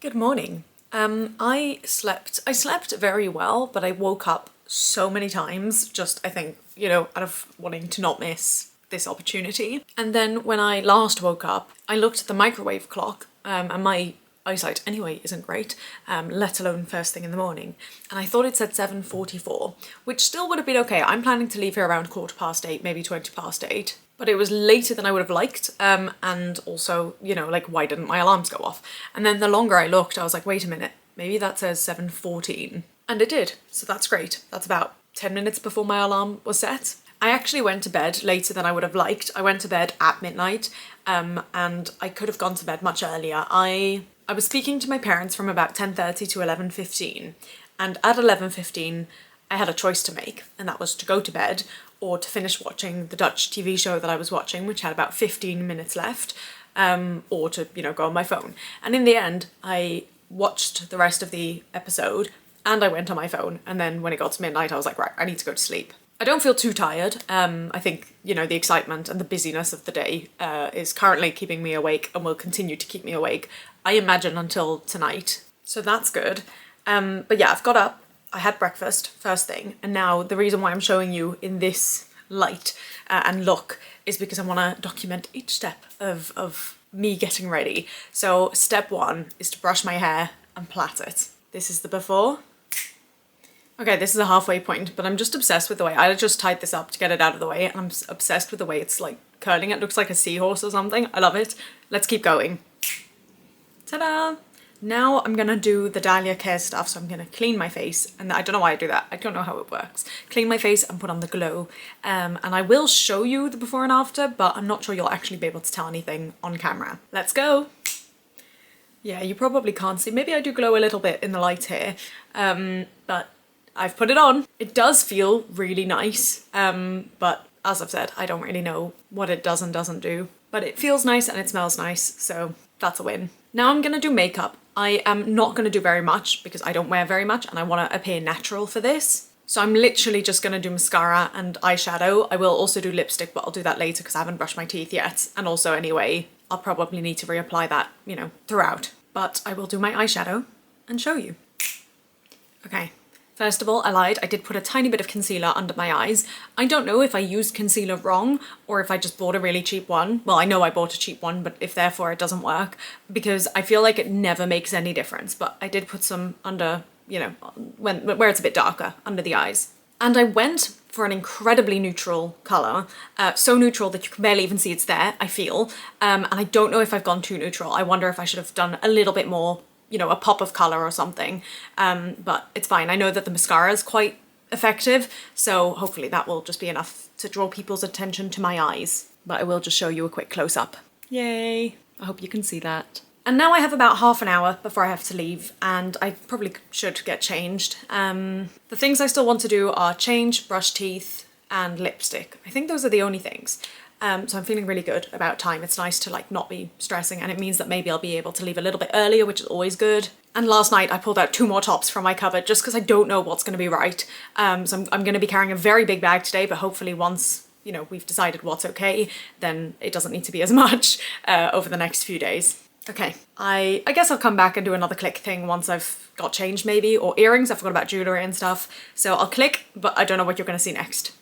Good morning. I slept very well, but I woke up so many times, just I think, out of wanting to not miss this opportunity. And then when I last woke up, I looked at the microwave clock, and my eyesight anyway isn't great, let alone first thing in the morning. And I thought it said 7:44, which still would have been okay. I'm planning to leave here around 8:15, maybe 8:20. But it was later than I would have liked, and also, why didn't my alarms go off? And then the longer I looked, I was like, wait a minute, maybe that says 7:14. And it did, so that's great. That's about 10 minutes before my alarm was set. I actually went to bed later than I would have liked. I went to bed at midnight, and I could have gone to bed much earlier. I was speaking to my parents from about 10:30 to 11:15, and at 11:15, I had a choice to make, and that was to go to bed or to finish watching the Dutch TV show that I was watching, which had about 15 minutes left, or to, go on my phone. And in the end, I watched the rest of the episode and I went on my phone. And then when it got to midnight, I was like, right, I need to go to sleep. I don't feel too tired. I think, the excitement and the busyness of the day is currently keeping me awake and will continue to keep me awake, I imagine, until tonight. So that's good. But yeah, I've got up. I had breakfast first thing, and now the reason why I'm showing you in this light and look is because I want to document each step of me getting ready. So step one is to brush my hair and plait it. This is the before. Okay, this is a halfway point, but I'm just obsessed with the way, I just tied this up to get it out of the way, and I'm obsessed with the way it's like curling. It looks like a seahorse or something. I love it. Let's keep going. Ta-da! Now I'm gonna do the Dahlia Care stuff, so I'm gonna clean my face, and I don't know why I do that, I don't know how it works. Clean my face and put on the glow, and I will show you the before and after, but I'm not sure you'll actually be able to tell anything on camera. Let's go! Yeah, you probably can't see, maybe I do glow a little bit in the light here, but I've put it on. It does feel really nice, but as I've said, I don't really know what it does and doesn't do, but it feels nice and it smells nice, so that's a win. Now I'm gonna do makeup. I am not gonna do very much because I don't wear very much and I wanna appear natural for this. So I'm literally just gonna do mascara and eyeshadow. I will also do lipstick, but I'll do that later because I haven't brushed my teeth yet. And also anyway, I'll probably need to reapply that, throughout. But I will do my eyeshadow and show you. Okay. First of all, I lied. I did put a tiny bit of concealer under my eyes. I don't know if I used concealer wrong or if I just bought a really cheap one. Well, I know I bought a cheap one, but if therefore it doesn't work, because I feel like it never makes any difference. But I did put some under, where it's a bit darker, under the eyes. And I went for an incredibly neutral colour, so neutral that you can barely even see it's there, I feel. And I don't know if I've gone too neutral. I wonder if I should have done a little bit more, a pop of colour or something, but it's fine. I know that the mascara is quite effective, so hopefully that will just be enough to draw people's attention to my eyes. But I will just show you a quick close-up. Yay! I hope you can see that. And now I have about half an hour before I have to leave, and I probably should get changed. The things I still want to do are change, brush teeth, and lipstick. I think those are the only things. So I'm feeling really good about time. It's nice to not be stressing, and it means that maybe I'll be able to leave a little bit earlier, which is always good. And last night I pulled out 2 more tops from my cupboard just because I don't know what's going to be right. So I'm going to be carrying a very big bag today, but hopefully once, we've decided what's okay, then it doesn't need to be as much over the next few days. Okay, I guess I'll come back and do another click thing once I've got changed maybe, or earrings. I forgot about jewellery and stuff. So I'll click, but I don't know what you're going to see next.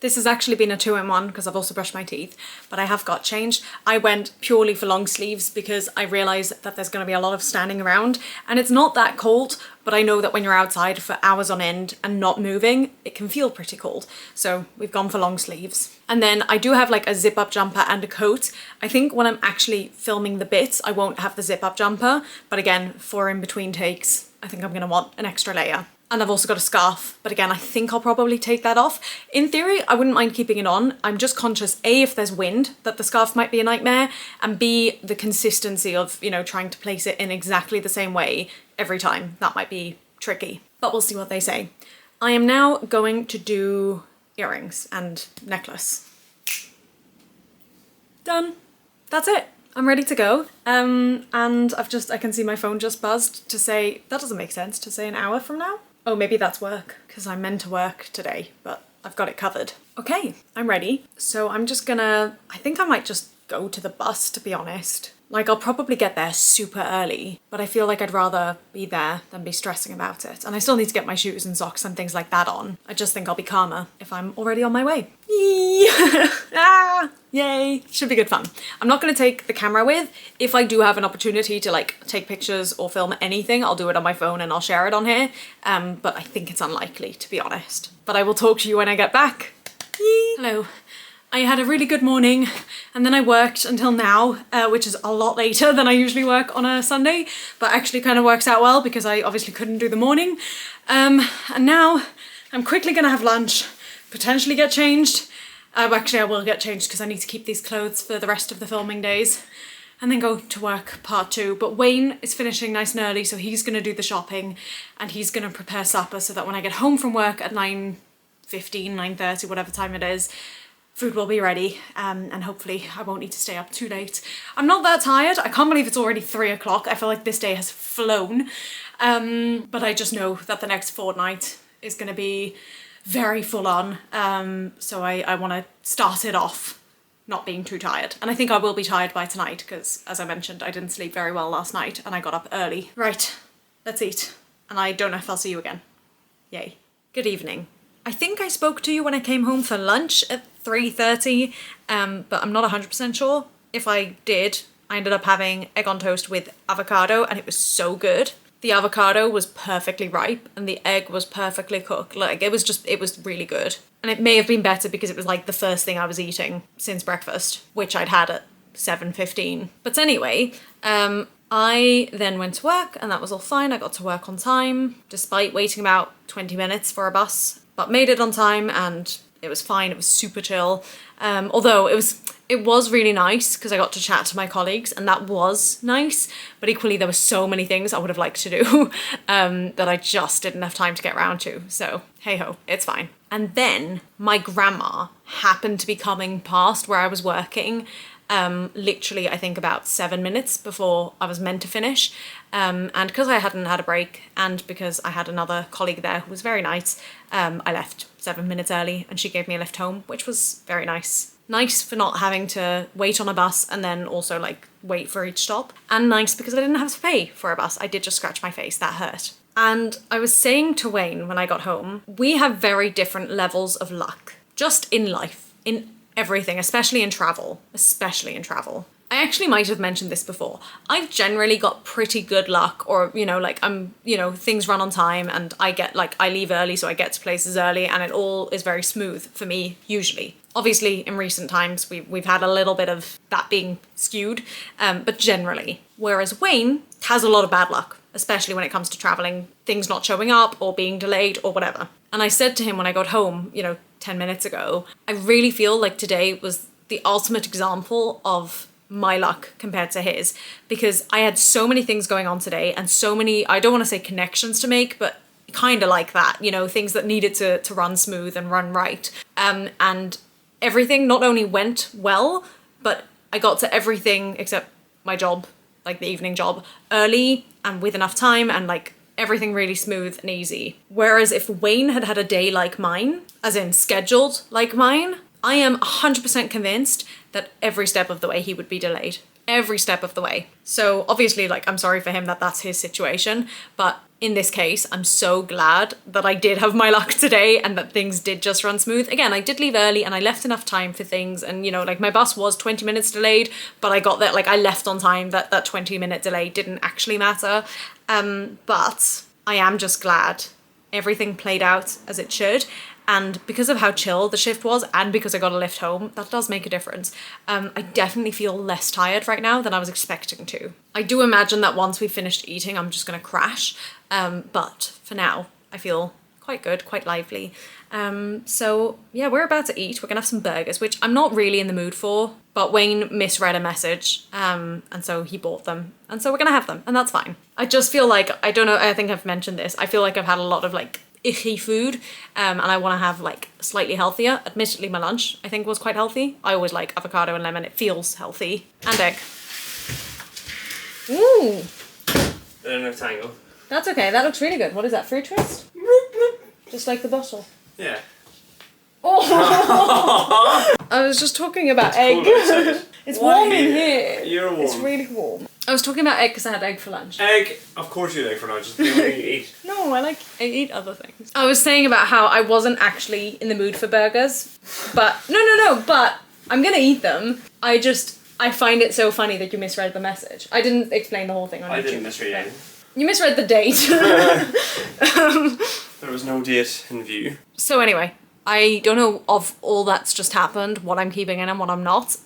This has actually been a 2-in-1 because I've also brushed my teeth, but I have got changed. I went purely for long sleeves because I realised that there's going to be a lot of standing around, and it's not that cold, but I know that when you're outside for hours on end and not moving, it can feel pretty cold. So we've gone for long sleeves. And then I do have a zip-up jumper and a coat. I think when I'm actually filming the bits, I won't have the zip-up jumper, but again, for in-between takes, I think I'm going to want an extra layer. And I've also got a scarf, but again, I think I'll probably take that off. In theory, I wouldn't mind keeping it on. I'm just conscious, A, if there's wind, that the scarf might be a nightmare, and B, the consistency of, trying to place it in exactly the same way every time. That might be tricky, but we'll see what they say. I am now going to do earrings and necklace. Done. That's it. I'm ready to go. And I can see my phone just buzzed to say, that doesn't make sense, to say an hour from now. Oh, maybe that's work, because I'm meant to work today, but I've got it covered. Okay, I'm ready. So I'm just gonna, I think I might just go to the bus, to be honest. Like, I'll probably get there super early, but I feel like I'd rather be there than be stressing about it. And I still need to get my shoes and socks and things like that on. I just think I'll be calmer if I'm already on my way. Yay! Should be good fun. I'm not going to take the camera with. If I do have an opportunity to like take pictures or film anything, I'll do it on my phone and I'll share it on here. But I think it's unlikely, to be honest. But I will talk to you when I get back. Hello. I had a really good morning and then I worked until now, which is a lot later than I usually work on a Sunday, but actually kind of works out well because I obviously couldn't do the morning. And now I'm quickly gonna have lunch, potentially get changed. Actually, I will get changed because I need to keep these clothes for the rest of the filming days and then go to work part 2. But Wayne is finishing nice and early, so he's gonna do the shopping and he's gonna prepare supper so that when I get home from work at 9:15, 9:30, whatever time it is, food will be ready, and hopefully I won't need to stay up too late. I'm not that tired. I can't believe it's already 3 o'clock. I feel like this day has flown. But I just know that the next fortnight is going to be very full on. So I want to start it off not being too tired. And I think I will be tired by tonight because, as I mentioned, I didn't sleep very well last night and I got up early. Right, let's eat. And I don't know if I'll see you again. Yay. Good evening. I think I spoke to you when I came home for lunch at 3:30, but I'm not 100% sure. If I did, I ended up having egg on toast with avocado and it was so good. The avocado was perfectly ripe and the egg was perfectly cooked. Like, it was really good. And it may have been better because it was like the first thing I was eating since breakfast, which I'd had at 7:15. But anyway, I then went to work and that was all fine. I got to work on time, despite waiting about 20 minutes for a bus, but made it on time and it was fine. It was super chill. Although it was really nice because I got to chat to my colleagues and that was nice, but equally there were so many things I would have liked to do that I just didn't have time to get around to. So hey ho, it's fine. And then my grandma happened to be coming past where I was working literally I think about 7 minutes before I was meant to finish, and because I hadn't had a break and because I had another colleague there who was very nice, I left 7 minutes early and she gave me a lift home, which was very nice. Nice for not having to wait on a bus and then also like wait for each stop, and nice because I didn't have to pay for a bus. I did just scratch my face, that hurt. And I was saying to Wayne when I got home, we have very different levels of luck, just in life, in everything, especially in travel. I actually might have mentioned this before. I've generally got pretty good luck, or, you know, like things run on time and I leave early so I get to places early and it all is very smooth for me, usually. Obviously, in recent times, we've had a little bit of that being skewed, but generally. Whereas Wayne has a lot of bad luck, especially when it comes to traveling, things not showing up or being delayed or whatever. And I said to him when I got home, 10 minutes ago, I really feel like today was the ultimate example of my luck compared to his, because I had so many things going on today and so many, I don't want to say connections to make, but kind of like that, things that needed to run smooth and run right. And everything not only went well, but I got to everything except my job, like the evening job, early and with enough time and like everything really smooth and easy. Whereas if Wayne had had a day like mine, as in scheduled like mine, I am 100% convinced that every step of the way he would be delayed. Every step of the way. So obviously, like, I'm sorry for him that that's his situation, but in this case, I'm so glad that I did have my luck today and that things did just run smooth. Again, I did leave early and I left enough time for things, and like my bus was 20 minutes delayed, but I got there, like I left on time. That 20-minute delay didn't actually matter. But I am just glad everything played out as it should. And because of how chill the shift was and because I got a lift home, that does make a difference. I definitely feel less tired right now than I was expecting to. I do imagine that once we've finished eating, I'm just gonna crash. But for now, I feel quite good, quite lively. So yeah, we're about to eat. We're gonna have some burgers, which I'm not really in the mood for, but Wayne misread a message, and so he bought them. And so we're gonna have them, and that's fine. I just feel like, I don't know, I think I've mentioned this, I feel like I've had a lot of like icky food, and I want to have like slightly healthier. Admittedly, my lunch I think was quite healthy. I always like avocado and lemon, it feels healthy. And egg. Ooh! I don't know tangle. That's okay, that looks really good. What is that, fruit twist? Just like the bottle. Yeah. Oh! I was just talking about egg. Cool, It's warm in Yeah, here. you're warm. It's really warm. I was talking about egg because I had egg for lunch. Egg, of course you like for lunch. It's the only thing you eat. No, I eat other things. I was saying about how I wasn't actually in the mood for burgers, but but I'm gonna eat them. I find it so funny that you misread the message. I didn't explain the whole thing on YouTube. I didn't misread anything. You misread the date. There was no date in view. So anyway, I don't know of all that's just happened, what I'm keeping in and what I'm not,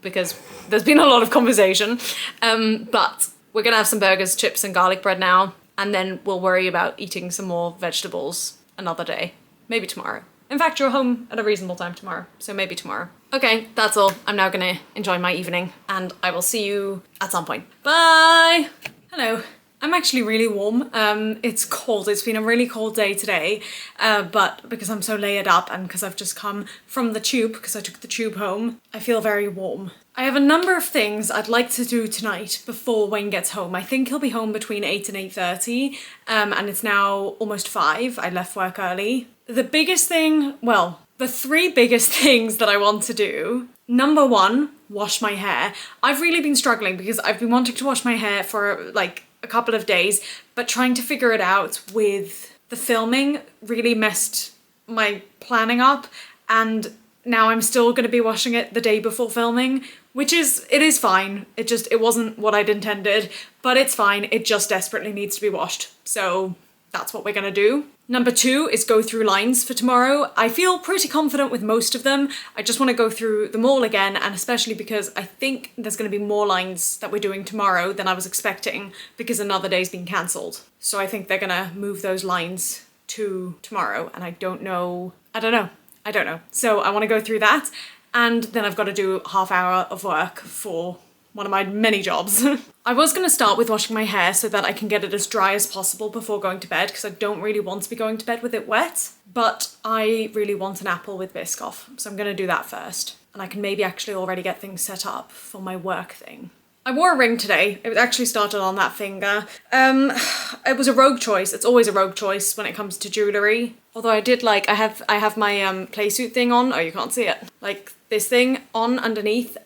because there's been a lot of conversation. But we're gonna have some burgers, chips and garlic bread now, and then we'll worry about eating some more vegetables another day. Maybe tomorrow. In fact, you're home at a reasonable time tomorrow, so maybe tomorrow. Okay, that's all. I'm now gonna enjoy my evening, and I will see you at some point. Bye! Hello. I'm actually really warm. It's cold. It's been a really cold day today, but because I'm so layered up and because I've just come from the tube, because I took the tube home, I feel very warm. I have a number of things I'd like to do tonight before Wayne gets home. I think he'll be home between 8 and 8:30, and it's now almost 5. I left work early. The biggest thing, well, the 3 biggest things that I want to do. Number 1, wash my hair. I've really been struggling because I've been wanting to wash my hair for like a couple of days, but trying to figure it out with the filming really messed my planning up, and now I'm still going to be washing it the day before filming, which it is fine. It wasn't what I'd intended, but it's fine. It just desperately needs to be washed. So that's what we're gonna do. Number 2 is go through lines for tomorrow. I feel pretty confident with most of them. I just want to go through them all again, and especially because I think there's going to be more lines that we're doing tomorrow than I was expecting because another day's been cancelled. So I think they're gonna move those lines to tomorrow, and I don't know. So I want to go through that, and then I've got to do a half hour of work for one of my many jobs. I was going to start with washing my hair so that I can get it as dry as possible before going to bed, because I don't really want to be going to bed with it wet, but I really want an apple with Biscoff, so I'm going to do that first. And I can maybe actually already get things set up for my work thing. I wore a ring today. It actually started on that finger. It was a rogue choice. It's always a rogue choice when it comes to jewellery. Although I did I have my playsuit thing on. Oh, you can't see it. Like this thing on underneath,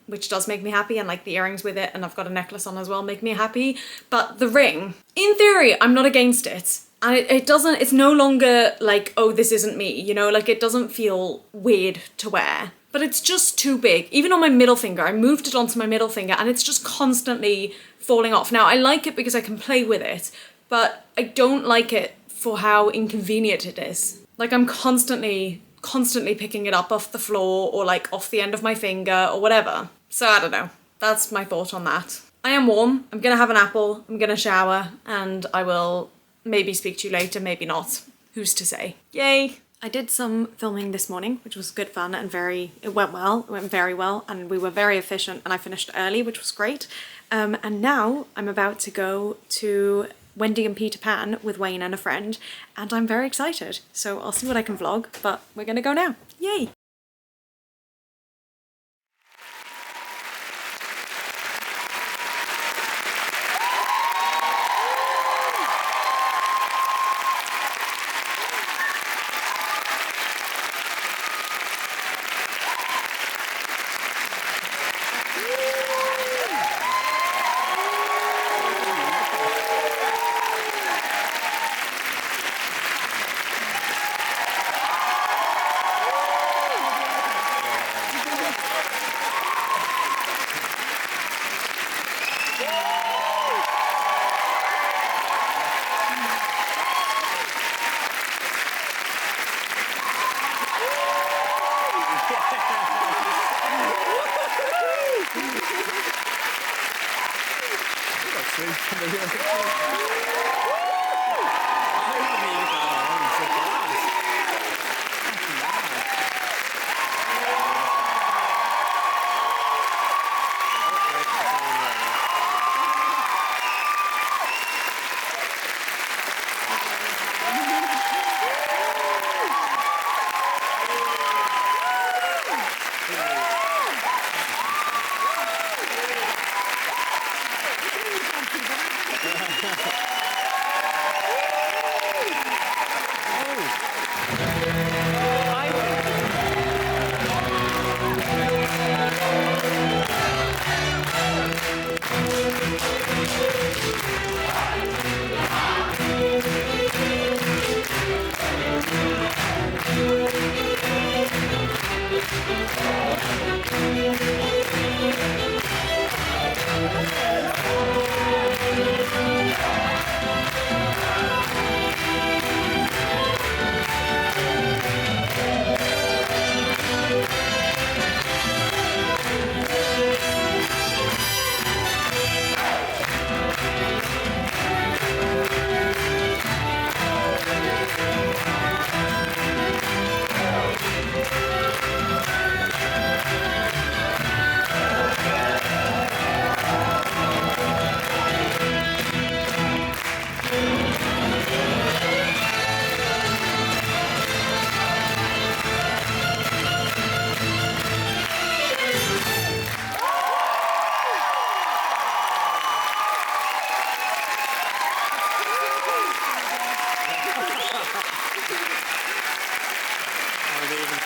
which does make me happy, and like the earrings with it, and I've got a necklace on as well, make me happy. But the ring, in theory, I'm not against it. And it's no longer like, oh, this isn't me, you know, like it doesn't feel weird to wear. But it's just too big. Even on my middle finger, I moved it onto my middle finger and it's just constantly falling off. Now, I like it because I can play with it, but I don't like it for how inconvenient it is. Like I'm constantly picking it up off the floor or like off the end of my finger or whatever. So I don't know. That's my thought on that. I am warm. I'm gonna have an apple. I'm gonna shower, and I will maybe speak to you later, maybe not. Who's to say? Yay! I did some filming this morning, which was good fun and it went well. It went very well, and we were very efficient, and I finished early, which was great. And now I'm about to go to Wendy and Peter Pan with Wayne and a friend, and I'm very excited. So I'll see what I can vlog, but we're gonna go now. Yay!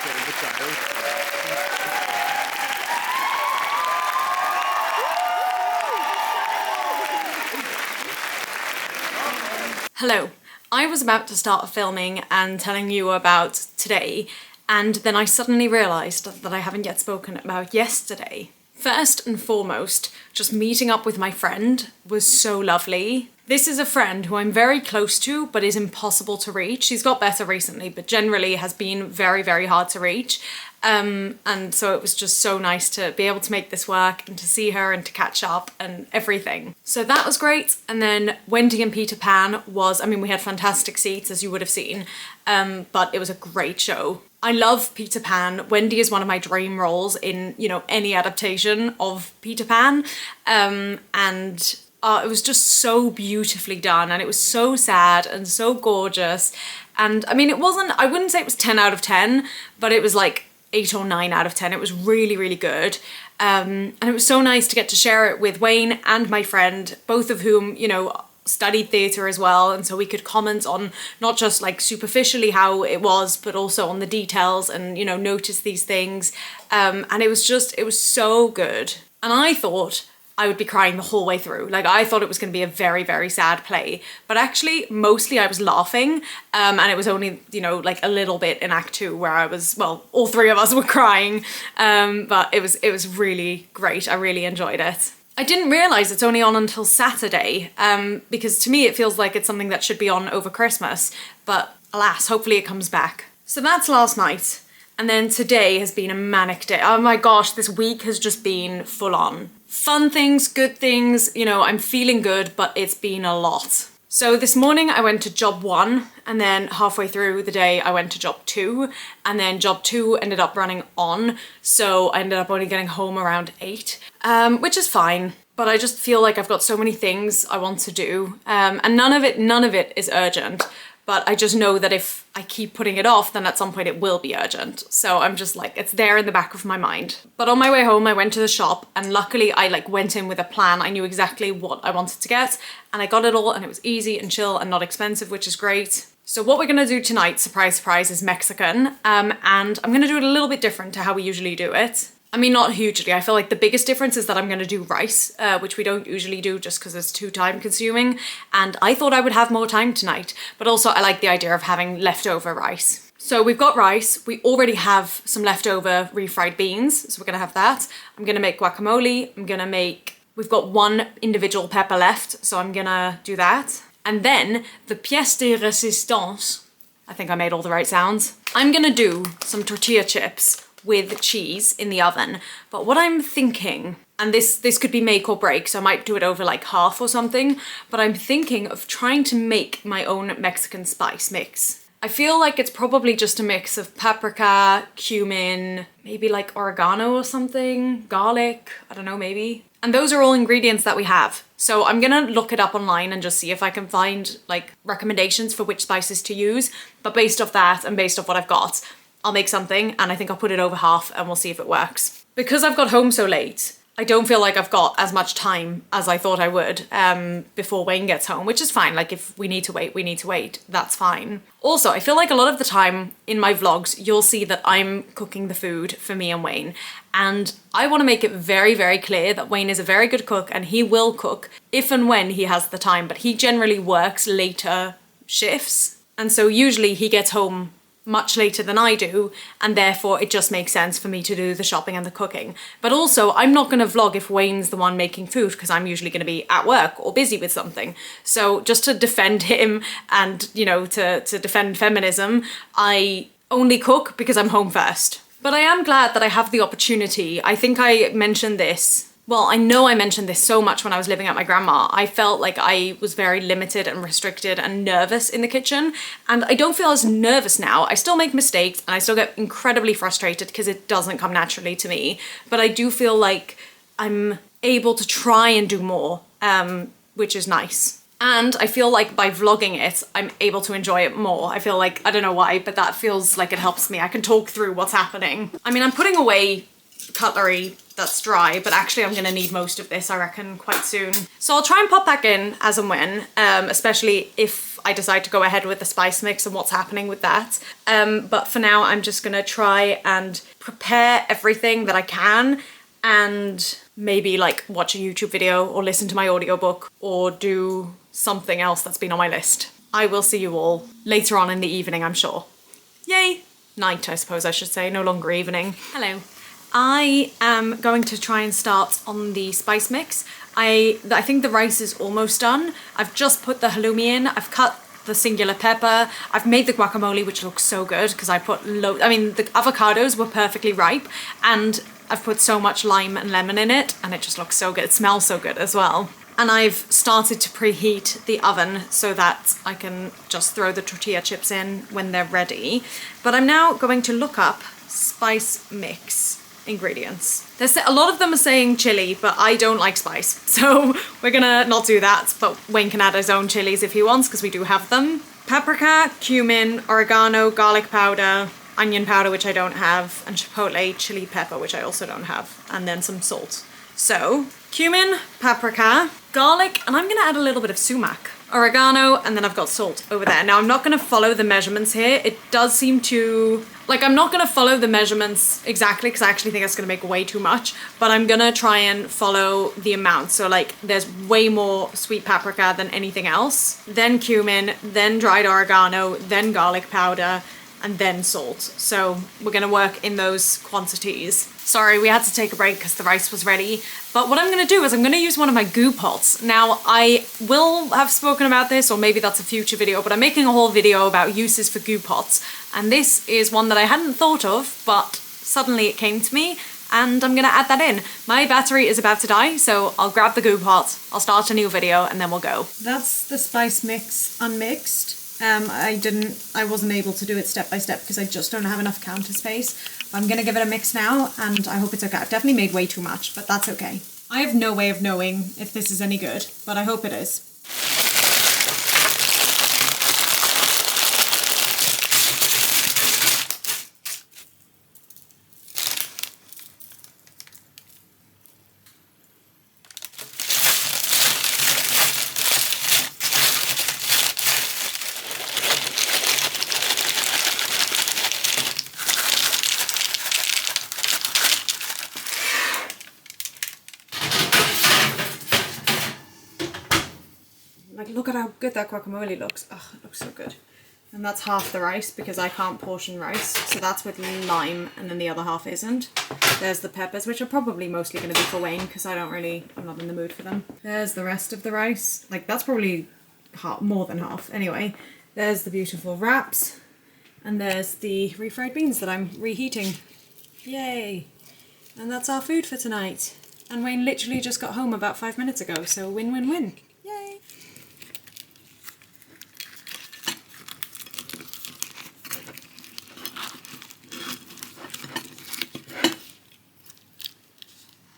kill the child. Hello. I was about to start filming and telling you about today, and then I suddenly realised that I haven't yet spoken about yesterday. First and foremost, just meeting up with my friend was so lovely. This is a friend who I'm very close to, but is impossible to reach. She's got better recently, but generally has been very, very hard to reach. And so it was just so nice to be able to make this work and to see her and to catch up and everything. So that was great. And then Wendy and Peter Pan was, I mean, we had fantastic seats, as you would have seen, but it was a great show. I love Peter Pan. Wendy is one of my dream roles in, you know, any adaptation of Peter Pan. It was just so beautifully done, and it was so sad and so gorgeous. And I mean, I wouldn't say it was 10 out of 10, but it was like 8 or 9 out of 10. It was really, really good. And it was so nice to get to share it with Wayne and my friend, both of whom, you know, studied theatre as well, and so we could comment on not just like superficially how it was, but also on the details and, you know, notice these things. And it was so good. And I thought I would be crying the whole way through. Like, I thought it was going to be a very, very sad play, but actually mostly I was laughing, and it was only, you know, like a little bit in Act 2 where I was, well, all three of us were crying, but it was really great. I really enjoyed it. I didn't realise it's only on until Saturday, because to me it feels like it's something that should be on over Christmas, but alas, hopefully it comes back. So that's last night, and then today has been a manic day. Oh my gosh, this week has just been full on. Fun things, good things, you know, I'm feeling good, but it's been a lot. So this morning I went to job 1, and then halfway through the day I went to job 2, and then job 2 ended up running on, so I ended up only getting home around 8, which is fine. But I just feel like I've got so many things I want to do, and none of it is urgent. But I just know that if I keep putting it off, then at some point it will be urgent. So I'm just like, it's there in the back of my mind. But on my way home, I went to the shop, and luckily I like went in with a plan. I knew exactly what I wanted to get, and I got it all, and it was easy and chill and not expensive, which is great. So what we're gonna do tonight, surprise, surprise, is Mexican. And I'm gonna do it a little bit different to how we usually do it. I mean, not hugely. I feel like the biggest difference is that I'm gonna do rice, which we don't usually do just because it's too time consuming. And I thought I would have more time tonight, but also I like the idea of having leftover rice. So we've got rice. We already have some leftover refried beans, so we're gonna have that. I'm gonna make guacamole. We've got one individual pepper left, so I'm gonna do that. And then the pièce de résistance, I think I made all the right sounds. I'm gonna do some tortilla chips with cheese in the oven. But what I'm thinking, and this could be make or break, so I might do it over like half or something, but I'm thinking of trying to make my own Mexican spice mix. I feel like it's probably just a mix of paprika, cumin, maybe like oregano or something, garlic, I don't know, maybe. And those are all ingredients that we have. So I'm gonna look it up online and just see if I can find like recommendations for which spices to use. But based off that and based off what I've got, I'll make something, and I think I'll put it over half and we'll see if it works. Because I've got home so late, I don't feel like I've got as much time as I thought I would before Wayne gets home, which is fine. Like, if we need to wait, we need to wait. That's fine. Also, I feel like a lot of the time in my vlogs, you'll see that I'm cooking the food for me and Wayne. And I want to make it very, very clear that Wayne is a very good cook, and he will cook if and when he has the time, but he generally works later shifts. And so usually he gets home much later than I do, and therefore it just makes sense for me to do the shopping and the cooking. But also, I'm not going to vlog if Wayne's the one making food, because I'm usually going to be at work or busy with something. So just to defend him and, you know, to defend feminism, I only cook because I'm home first. But I am glad that I have the opportunity. I think I mentioned this. Well, I know I mentioned this so much when I was living at my grandma. I felt like I was very limited and restricted and nervous in the kitchen, and I don't feel as nervous now. I still make mistakes and I still get incredibly frustrated because it doesn't come naturally to me, but I do feel like I'm able to try and do more, which is nice. And I feel like by vlogging it, I'm able to enjoy it more. I feel like, I don't know why, but that feels like it helps me. I can talk through what's happening. I mean, I'm putting away cutlery that's dry, but actually I'm gonna need most of this, I reckon, quite soon. So I'll try and pop back in as and when, especially if I decide to go ahead with the spice mix and what's happening with that. But for now, I'm just gonna try and prepare everything that I can, and maybe like watch a YouTube video or listen to my audiobook or do something else that's been on my list. I will see you all later on in the evening, I'm sure. Yay! Night, I suppose I should say, no longer evening. Hello. I am going to try and start on the spice mix. I think the rice is almost done. I've just put the halloumi in. I've cut the singular pepper. I've made the guacamole, which looks so good because I put I mean, the avocados were perfectly ripe, and I've put so much lime and lemon in it, and it just looks so good. It smells so good as well. And I've started to preheat the oven so that I can just throw the tortilla chips in when they're ready. But I'm now going to look up spice mix ingredients. A lot of them are saying chili, but I don't like spice, so we're gonna not do that. But Wayne can add his own chilies if he wants, because we do have them. Paprika, cumin, oregano, garlic powder, onion powder, which I don't have, and chipotle chili pepper, which I also don't have, and then some salt. So cumin, paprika, garlic, and I'm gonna add a little bit of sumac, oregano, and then I've got salt over there. Now I'm not gonna follow the measurements here. It does seem to, like, I'm not gonna follow the measurements exactly because I actually think it's gonna make way too much, but I'm gonna try and follow the amount. So like there's way more sweet paprika than anything else, then cumin, then dried oregano, then garlic powder, and then salt. So we're gonna work in those quantities. Sorry, we had to take a break because the rice was ready. But what I'm gonna do is I'm gonna use one of my goo pots. Now, I will have spoken about this, or maybe that's a future video, but I'm making a whole video about uses for goo pots. And this is one that I hadn't thought of, but suddenly it came to me, and I'm gonna add that in. My battery is about to die, so I'll grab the goo pot, I'll start a new video, and then we'll go. That's the spice mix unmixed. I wasn't able to do it step by step because I just don't have enough counter space. I'm gonna give it a mix now, and I hope it's okay. I've definitely made way too much, but that's okay. I have no way of knowing if this is any good, but I hope it is. Like, look at how good that guacamole looks. Oh, it looks so good. And that's half the rice because I can't portion rice. So that's with lime, and then the other half isn't. There's the peppers, which are probably mostly going to be for Wayne because I'm not in the mood for them. There's the rest of the rice. Like, that's probably more than half. Anyway, there's the beautiful wraps. And there's the refried beans that I'm reheating. Yay! And that's our food for tonight. And Wayne literally just got home about 5 minutes ago, so win-win-win. Yay!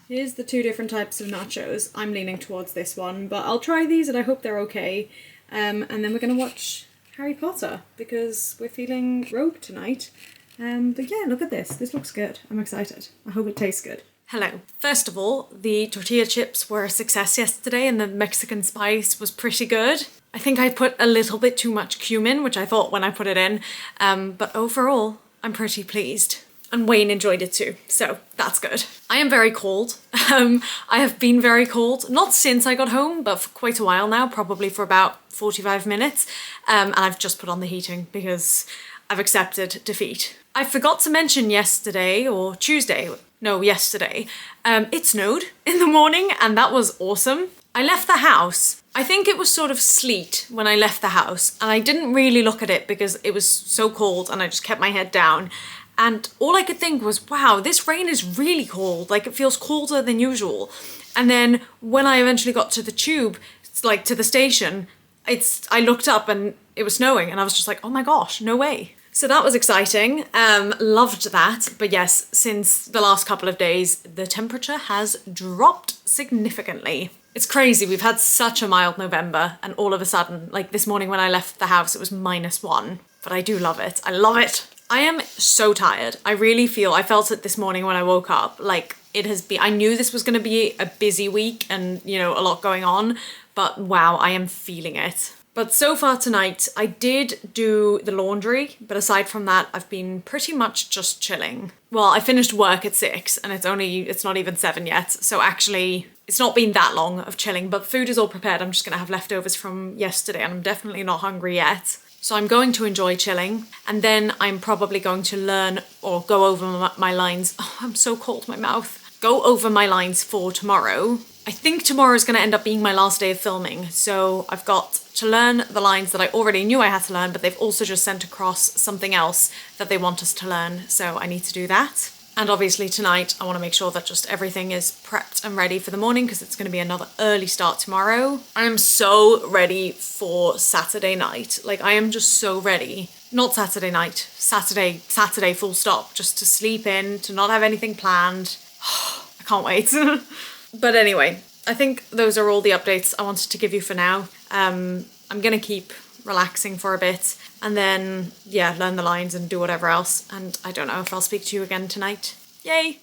Here's the two different types of nachos. I'm leaning towards this one, but I'll try these and I hope they're okay. And then we're gonna watch Harry Potter because we're feeling rogue tonight. But yeah, look at this. This looks good. I'm excited. I hope it tastes good. Hello. First of all, the tortilla chips were a success yesterday and the Mexican spice was pretty good. I think I put a little bit too much cumin, which I thought when I put it in, but overall, I'm pretty pleased. And Wayne enjoyed it too, so that's good. I am very cold. I have been very cold, not since I got home, but for quite a while now, probably for about 45 minutes. And I've just put on the heating because I've accepted defeat. I forgot to mention yesterday, or Tuesday, no, yesterday, it snowed in the morning and that was awesome. I left the house. I think it was sort of sleet when I left the house and I didn't really look at it because it was so cold and I just kept my head down. And all I could think was, wow, this rain is really cold. Like, it feels colder than usual. And then when I eventually got to the tube, like to the station, I looked up and it was snowing and I was just like, oh my gosh, no way. So that was exciting. Loved that. But yes, since the last couple of days, the temperature has dropped significantly. It's crazy. We've had such a mild November and all of a sudden, like this morning when I left the house, it was -1. But I do love it. I love it. I am so tired. I felt it this morning when I woke up. Like, it has been, I knew this was going to be a busy week and, you know, a lot going on, but wow, I am feeling it. But so far tonight, I did do the laundry, but aside from that, I've been pretty much just chilling. Well, I finished work at 6 and it's not even 7 yet. So actually, it's not been that long of chilling, but food is all prepared. I'm just gonna have leftovers from yesterday and I'm definitely not hungry yet. So I'm going to enjoy chilling, and then I'm probably going to learn or go over my lines. Oh, I'm so cold, my mouth. Go over my lines for tomorrow. I think tomorrow is going to end up being my last day of filming, so I've got to learn the lines that I already knew I had to learn, but they've also just sent across something else that they want us to learn, so I need to do that. And obviously tonight I want to make sure that just everything is prepped and ready for the morning because it's going to be another early start tomorrow. I am so ready for Saturday night. Like, I am just so ready. Not Saturday night, Saturday full stop. Just to sleep in, to not have anything planned. I can't wait. But anyway, I think those are all the updates I wanted to give you for now. I'm going to keep relaxing for a bit and then, yeah, learn the lines and do whatever else. And I don't know if I'll speak to you again tonight. Yay!